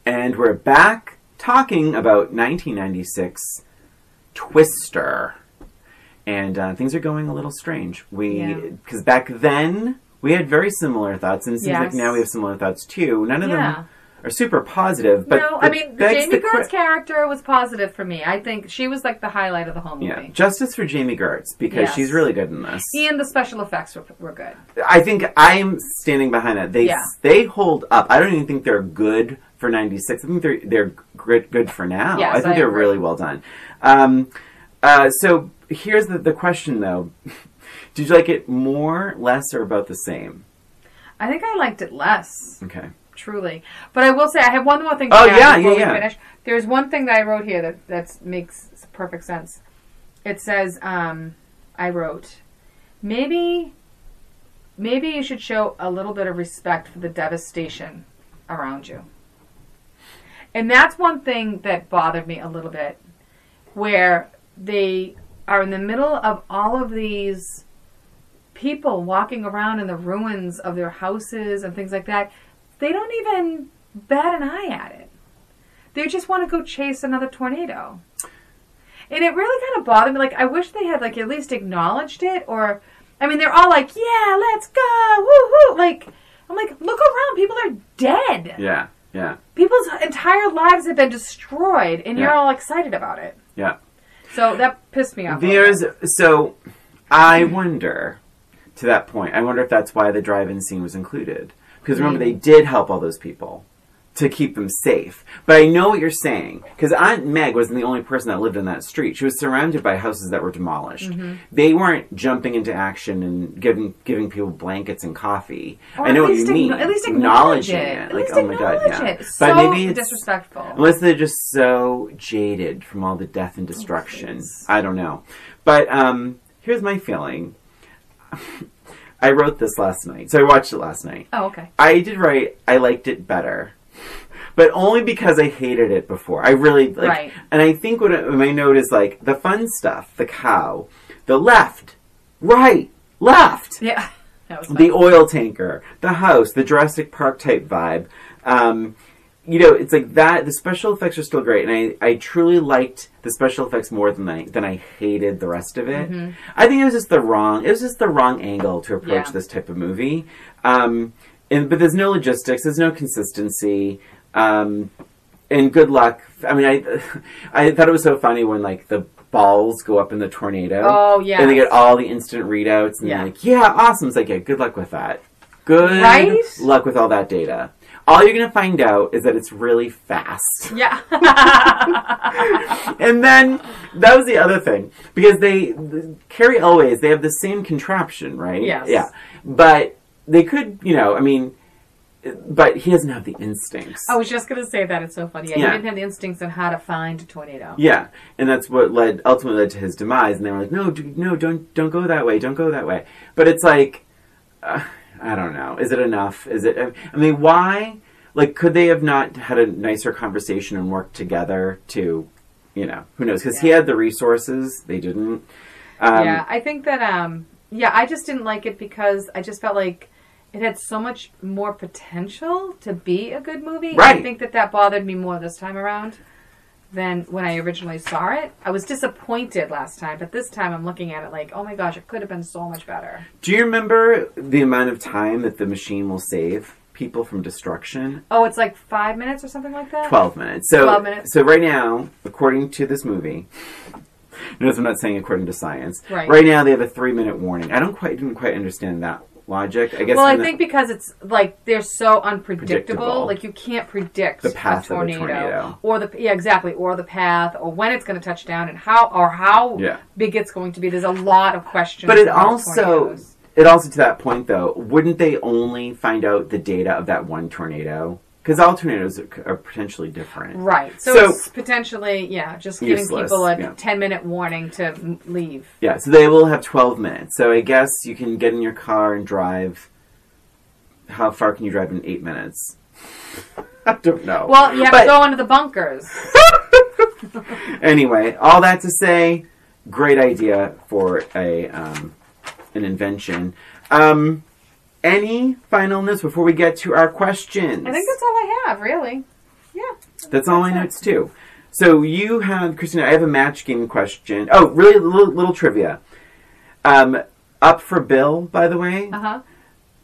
And we're back talking about 1996 Twister. And things are going a little strange. Because back then, we had very similar thoughts, and it seems like now we have similar thoughts too. None of them are super positive. But no, I mean, Jamie Gertz character was positive for me. I think she was like the highlight of the whole movie. Yeah, justice for Jamie Gertz, because she's really good in this. And the special effects were good. I think I'm standing behind that. They hold up. I don't even think they're good for 96. I think they're good for now. Yes, I think they're really well done. So here's the question, though. Did you like it more, less, or about the same? I think I liked it less. Okay. Truly. But I will say, I have one more thing to add before we finish. There's one thing that I wrote here that makes perfect sense. It says, I wrote, maybe you should show a little bit of respect for the devastation around you. And that's one thing that bothered me a little bit, where they are in the middle of all of these people walking around in the ruins of their houses and things like that. They don't even bat an eye at it. They just want to go chase another tornado. And it really kind of bothered me. Like, I wish they had, like, at least acknowledged it. Or, I mean, they're all like, yeah, let's go, woo-hoo. Like, I'm like, look around. People are dead. Yeah, yeah. People's entire lives have been destroyed, and you're all excited about it. Yeah. So that pissed me off. So I wonder, to that point, I wonder if that's why the drive-in scene was included. Because remember, they did help all those people to keep them safe. But I know what you're saying. Because Aunt Meg wasn't the only person that lived in that street. She was surrounded by houses that were demolished. Mm-hmm. They weren't jumping into action and giving people blankets and coffee. Or I know what you mean. At least acknowledge it. At least acknowledge it. But maybe it's disrespectful. Unless they're just so jaded from all the death and destruction. I don't know. But here's my feeling. I wrote this last night. So I watched it last night. Oh, okay. I did write, I liked it better. But only because I hated it before. I really, like, right. And I think what my note is, like, the fun stuff, the cow, the left, right, left. Yeah. That was fun. The oil tanker, the house, the Jurassic Park type vibe. You know, it's like that. The special effects are still great, and I truly liked the special effects more than I hated the rest of it. Mm-hmm. I think it was just the wrong angle to approach this type of movie. But there's no logistics, there's no consistency, and good luck. I mean, I thought it was so funny when, like, the balls go up in the tornado. Oh yeah, and they get all the instant readouts, and they're like, yeah, awesome. It's like, yeah, good luck with that. Good luck with all that data. All you're going to find out is that it's really fast. Yeah. And then, that was the other thing. Because Carrie Elways, they have the same contraption, right? Yes. Yeah. But they could, you know, I mean, but he doesn't have the instincts. I was just going to say that. It's so funny. Yeah, he didn't have the instincts on how to find a tornado. Yeah. And that's what ultimately led to his demise. And they were like, no, don't go that way. Don't go that way. But it's like, I don't know. Is it enough? I mean, why? Like, could they have not had a nicer conversation and worked together to, you know, who knows? Because he had the resources. They didn't. I think that, I just didn't like it because I just felt like it had so much more potential to be a good movie. Right. I think that bothered me more this time around than when I originally saw it. I was disappointed last time, but this time I'm looking at it like, oh my gosh, it could have been so much better. Do you remember the amount of time that the machine will save people from destruction? Oh, it's like 5 minutes or something like that? 12 minutes. 12 minutes. So right now, according to this movie, notice I'm not saying according to science. Right now they have a 3-minute warning. I didn't quite understand that logic. I guess. Well, I think because it's like they're so unpredictable. Like you can't predict the path a tornado, of a tornado, or the path, or when it's going to touch down, and how big it's going to be. There's a lot of questions. But it also to that point though, wouldn't they only find out the data of that one tornado? Because all tornadoes are potentially different. Right. So it's potentially, just giving useless, people a 10-minute warning to leave. Yeah, so they will have 12 minutes. So I guess you can get in your car and drive. How far can you drive in 8 minutes? I don't know. Well, you have to go into the bunkers. Anyway, all that to say, great idea for an invention. Any final notes before we get to our questions? I think that's all I have, really. Yeah. That's all my notes, too. So you have, Christina, I have a match game question. Oh, really, little trivia. Up for Bill, by the way. Uh-huh.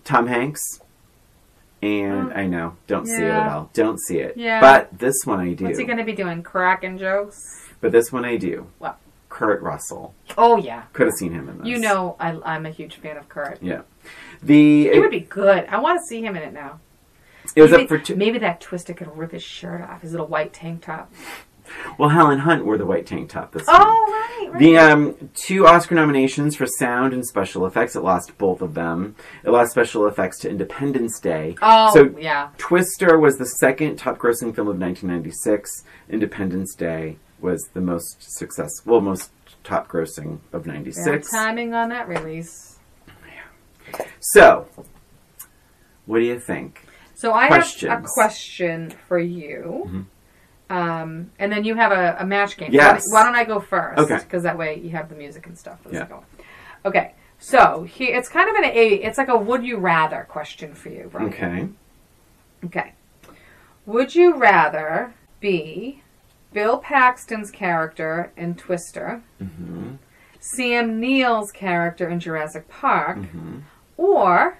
Tom Hanks. And I know, don't see it at all. Don't see it. Yeah. But this one I do. What's he going to be doing? Cracking jokes? But this one I do. What? Kurt Russell. Oh, yeah. Could have seen him in this. You know, I'm a huge fan of Kurt. Yeah. He would be good. I want to see him in it now. It was up for maybe that Twister could rip his shirt off, his little white tank top. Well, Helen Hunt wore the white tank top this time. Oh, right. The 2 Oscar nominations for sound and special effects, it lost both of them. It lost special effects to Independence Day. Oh, so yeah. Twister was the second top-grossing film of 1996. Independence Day was the most successful, most top-grossing of 96. Bad timing on that release. Yeah. So, what do you think? So I have a question for you. Mm-hmm. And then you have a match game. Yes. Why don't I go first? Okay. Because that way you have the music and stuff. Going. Okay. So here, it's kind of it's like a would you rather question for you, Brian. Okay. Okay. Would you rather be Bill Paxton's character in Twister, mm-hmm. Sam Neill's character in Jurassic Park, mm-hmm. or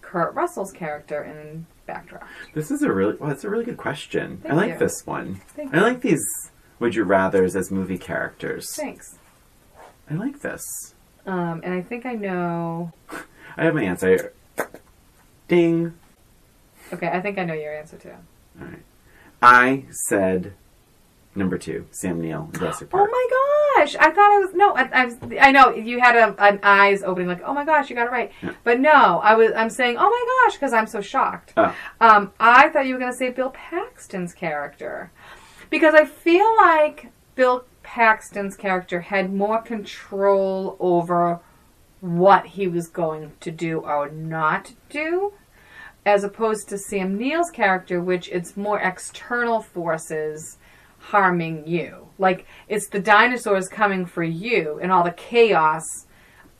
Kurt Russell's character in Backdraft? This is it's a really good question. Thank I like you. this one. Thank I you. like these would you rathers as movie characters. Thanks. I like this. And I think I know. I have my answer. Ding. Okay, I think I know your answer too. All right. I said number 2, Sam Neill, Jurassic Park. Oh my gosh! I thought it was I know you had an eyes opening like, oh my gosh, you got it right. Yeah. But no, I'm saying oh my gosh because I'm so shocked. Oh. I thought you were going to say Bill Paxton's character because I feel like Bill Paxton's character had more control over what he was going to do or not do, as opposed to Sam Neill's character, which it's more external forces harming you. Like, it's the dinosaurs coming for you and all the chaos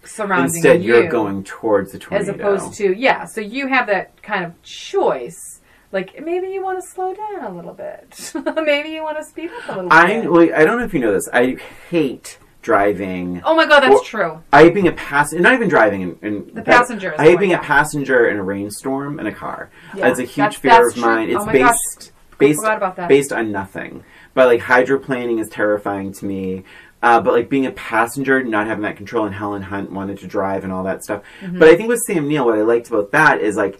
surrounding Instead, you. you're going towards the tornado. As opposed to, so you have that kind of choice. Like, maybe you want to slow down a little bit. Maybe you want to speed up a little bit. I don't know if you know this. I hate driving. Oh my god, that's true. I hate being a passenger. Not even driving. The passenger. I hate being a passenger in a rainstorm in a car. Yeah, it's a huge fear of mine. True. It's based on nothing. But like hydroplaning is terrifying to me. But like being a passenger, not having that control, and Helen Hunt wanted to drive and all that stuff. Mm-hmm. But I think with Sam Neill, what I liked about that is like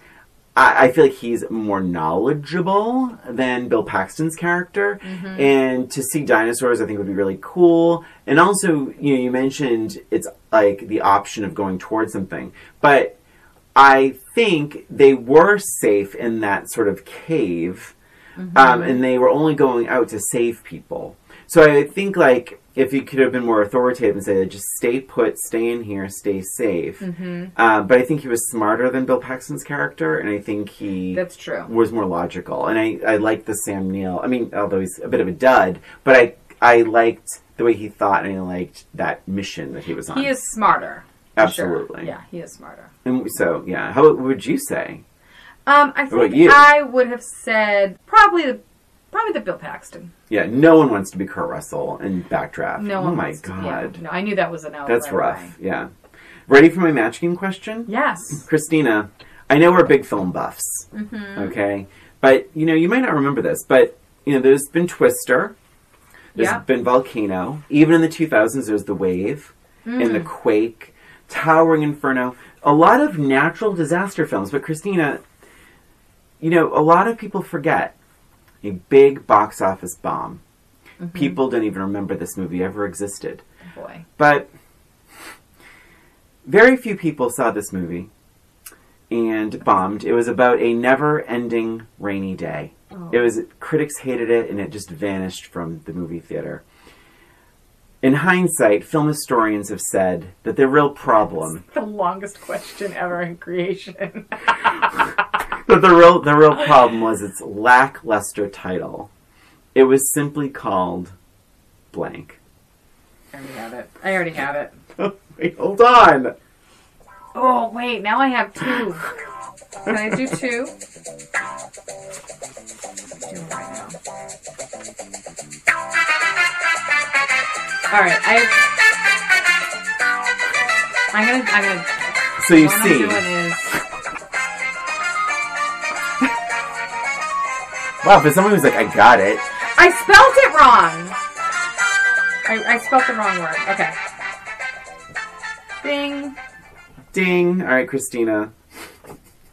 I feel like he's more knowledgeable than Bill Paxton's character. Mm-hmm. And to see dinosaurs, I think would be really cool. And also, you mentioned it's like the option of going towards something. But I think they were safe in that sort of cave. Mm-hmm. And they were only going out to save people. So I think, like, if you could have been more authoritative and say, just stay put, stay in here, stay safe. Mm-hmm. But I think he was smarter than Bill Paxton's character, and I think he That's true. was more logical. And I liked the Sam Neill. I mean, although he's a bit of a dud, but I liked the way he thought, and I liked that mission that he was on. He is smarter. Absolutely. Sure. Yeah, he is smarter. And so, yeah. How would you say? I think I would have said probably the Bill Paxton. Yeah, no one wants to be Kurt Russell in Backdraft. No one. Oh my wants god. To, yeah. No, I knew that was an out. That's right rough. away. Yeah. Ready for my match game question? Yes. Christina, I know we're big film buffs. Mm-hmm. Okay, but you might not remember this, but there's been Twister. There's been Volcano. Even in the 2000s, there's The Wave and The Quake, Towering Inferno. A lot of natural disaster films. But Christina, a lot of people forget a big box office bomb. Mm-hmm. People don't even remember this movie ever existed. Oh boy. But very few people saw this movie and bombed. It was about a never-ending rainy day. Oh. Critics hated it, and it just vanished from the movie theater. In hindsight, film historians have said that the real problem... That's the longest question ever in creation. But the real problem was its lackluster title. It was simply called blank. I already have it. Wait, hold on. Oh, wait. Now I have two. Can I do two? Do it right now. All right. I'm gonna. So you what see. I'm doing is, Wow, for someone who's like, I got it. I spelled it wrong. I spelled the wrong word. Okay. Ding. Ding. All right, Christina.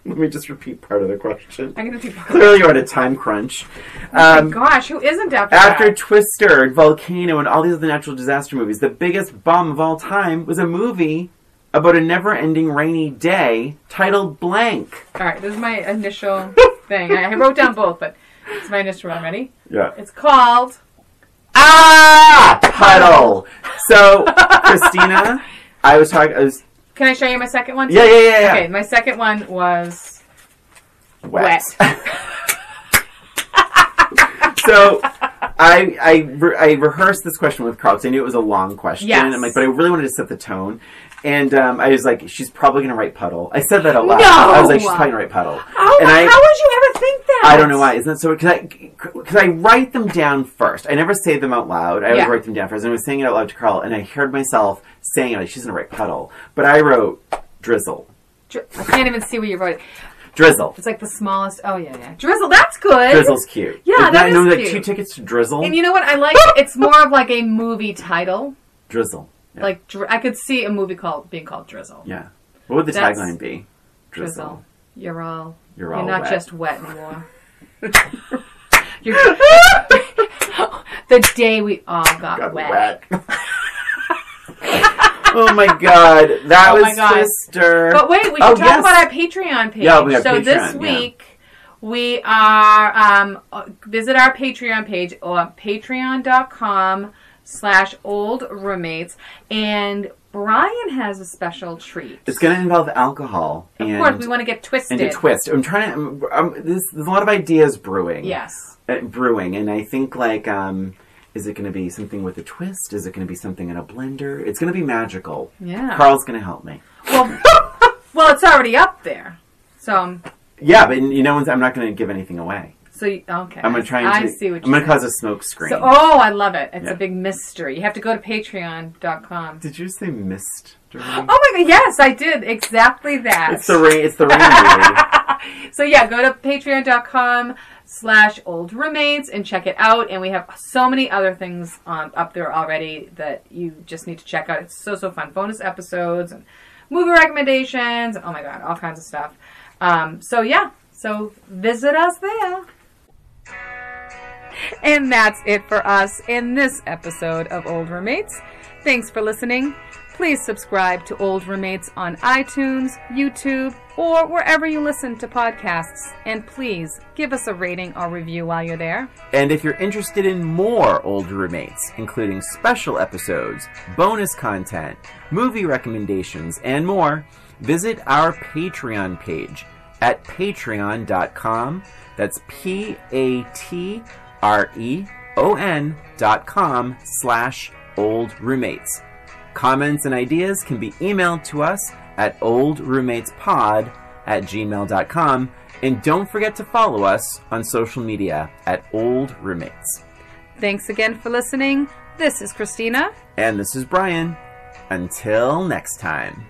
Let me just repeat part of the question. I'm gonna do. Clearly, you're at a time crunch. Oh my gosh, who isn't after After that? Twister and Volcano and all these other natural disaster movies, the biggest bomb of all time was a movie about a never-ending rainy day titled Blank. All right, this is my initial thing. I wrote down both, but it's my initial one. Ready? Yeah. It's called Puddle. So, Christina, I was. Can I show you my second one? Yeah. Okay, my second one was wet. So, I rehearsed this question with Carl because I knew it was a long question. Yes. And I'm like, but I really wanted to set the tone. And I was like, she's probably going to write Puddle. I said that out loud. No! I was like, she's probably going to write Puddle. How would you ever think that? I don't know why. Isn't that so? Because I write them down first. I never say them out loud. I always write them down first. And I was saying it out loud to Carl, and I heard myself saying it, like, she's going to write Puddle. But I wrote Drizzle. I can't even see where you wrote it. Drizzle. It's like the smallest. Oh, yeah. Drizzle, that's good. Drizzle's cute. Yeah, that is cute. cute. Like 2 tickets to Drizzle. And you know what? I like it. It's more of like a movie title. Drizzle. Yeah. Like, I could see a movie being called Drizzle. Yeah. What would the tagline be? Drizzle. You're all not not just wet anymore. You're the day we all got wet. Oh my god, that was Twister. But wait, we should talk about our Patreon page. Yeah, we have so Patreon, this week we are visit our Patreon page on patreon.com/oldroommates, and Brian has a special treat. It's going to involve alcohol. Of course, we want to get twisted. And to twist. I'm trying to. There's a lot of ideas brewing. Yes. Brewing, and I think like. Is it going to be something with a twist? Is it going to be something in a blender? It's going to be magical. Yeah. Carl's going to help me. Well, it's already up there. So. Yeah, but you know, I'm not going to give anything away. So okay. I'm going to try and. I see what I'm going to cause a smoke screen. So, I love it. It's a big mystery. You have to go to patreon.com. Did you say mist? Oh my god! Yes, I did exactly that. It's the rain. It's the rain movie. So yeah, go to patreon.com/oldroommates and check it out. And we have so many other things up there already that you just need to check out. It's so fun. Bonus episodes and movie recommendations. And, oh my god, all kinds of stuff. So visit us there. And that's it for us in this episode of Old Roommates. Thanks for listening. Please subscribe to Old Roommates on iTunes, YouTube, or wherever you listen to podcasts. And please give us a rating or review while you're there. And if you're interested in more Old Roommates, including special episodes, bonus content, movie recommendations, and more, visit our Patreon page at patreon.com. That's patreon.com/oldroommates. Comments and ideas can be emailed to us at oldroommatespod@gmail.com. And don't forget to follow us on social media at Old Roommates. Thanks again for listening. This is Christina. And this is Brian. Until next time.